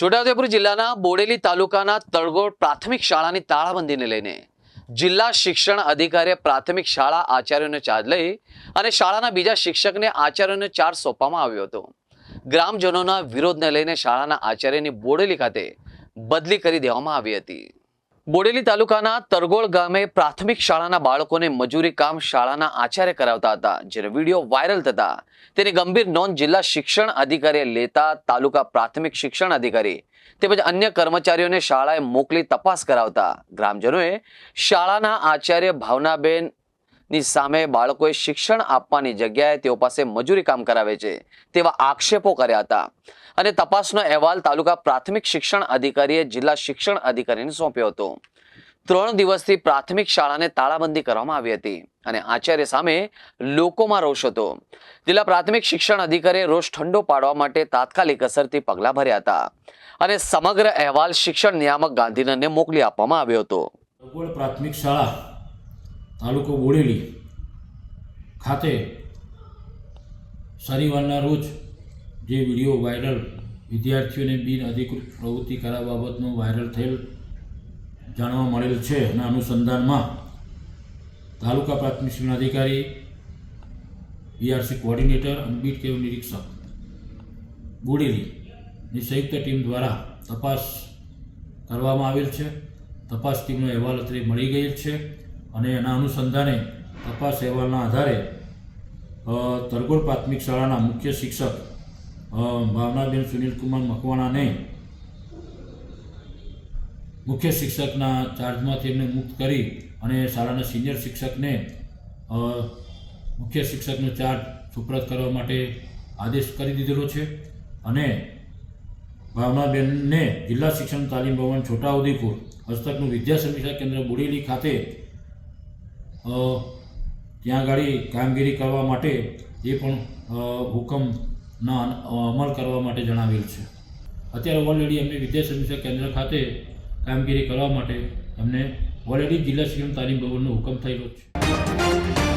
છોટાઉદેપુર જિલ્લાના બોડેલી તાલુકાના તળગોળ પ્રાથમિક શાળાની તાળાબંધીને લઈને જિલ્લા શિક્ષણ અધિકારીએ પ્રાથમિક શાળા આચાર્યોને ચાર્જ લઈ અને શાળાના બીજા શિક્ષકને આચાર્યોને ચાર્જ સોંપવામાં આવ્યો હતો। ગ્રામજનોના વિરોધને લઈને શાળાના આચાર્યની બોડેલી ખાતે બદલી કરી દેવામાં આવી હતી। બોડેલી તાલુકાના તરગોળ ગામે પ્રાથમિક શાળાના બાળકોને મજૂરી કામ શાળાના આચાર્ય કરાવતા હતા, જેનો વિડીયો વાયરલ થતા તેની ગંભીર નોંધ જિલ્લા શિક્ષણ અધિકારીએ લેતા તાલુકા પ્રાથમિક શિક્ષણ અધિકારી તેમજ અન્ય કર્મચારીઓને શાળાએ મોકલી તપાસ કરાવતા ગ્રામજનોએ શાળાના આચાર્ય ભાવનાબેન ની સામે બાળકોએ શિક્ષણ આપવાની જગ્યાએ તેઓ પાસે મજૂરી કામ કરાવે છે તેવા આક્ષેપો કર્યા હતા અને તપાસનો અહેવાલ તાલુકા પ્રાથમિક શિક્ષણ અધિકારીએ જિલ્લા શિક્ષણ અધિકારીને સોંપ્યો હતો। 3 દિવસથી પ્રાથમિક શાળાને તાળાબંધી કરવામાં આવી હતી અને આચાર્ય સામે લોકોમાં રોષ હતો। જિલ્લા પ્રાથમિક શિક્ષણ અધિકારીએ રોષ ઠંડો પાડવા માટે તાત્કાલિક અસરથી પગલાં ભર્યા હતા અને સમગ્ર અહેવાલ શિક્ષણ નિયામક ગાંધીનગરને મોકલી આપવામાં આવ્યો હતો। પ્રાથમિક શાળા તાલુકો બોડેલી ખાતે શનિવારના રોજ જે વિડીયો વાયરલ વિદ્યાર્થીઓને બિનઅધિકૃત પ્રવૃત્તિ કરાવવા બાબતનો વાયરલ થયેલ જાણવા મળેલ છે અને અનુસંધાનમાં તાલુકા પ્રાથમિક શિક્ષણ અધિકારી બીઆરસી કોઓર્ડિનેટર અને બીટ કેવ નિરીક્ષક બોડેલીની સંયુક્ત ટીમ દ્વારા તપાસ કરવામાં આવેલ છે। તપાસ ટીમનો અહેવાલ અત્રે મળી ગયેલ છે અને એના અનુસંધાને તપાસ અહેવાલના આધારે તરગોળ પ્રાથમિક શાળાના મુખ્ય શિક્ષક ભાવનાબેન સુનિલકુમાર મકવાણાને મુખ્ય શિક્ષકના ચાર્જમાંથી એમને મુક્ત કરી અને શાળાના સિનિયર શિક્ષકને મુખ્ય શિક્ષકનો ચાર્જ સુપ્રત કરવા માટે આદેશ કરી દીધેલો છે અને ભાવનાબેનને જિલ્લા શિક્ષણ તાલીમ ભવન છોટાઉદેપુર હસ્તકનું વિદ્યા સમીક્ષા કેન્દ્ર બોડેલી ખાતે ત્યાં આગળ કામગીરી કરવા માટે એ પણ હુકમના અમલ કરવા માટે જણાવેલ છે। અત્યારે ઓલરેડી એમને વિદ્યા સમીક્ષા કેન્દ્ર ખાતે કામગીરી કરવા માટે એમને ઓલરેડી જિલ્લા શિક્ષણ તાલીમ ભવનનો હુકમ થયેલો છે।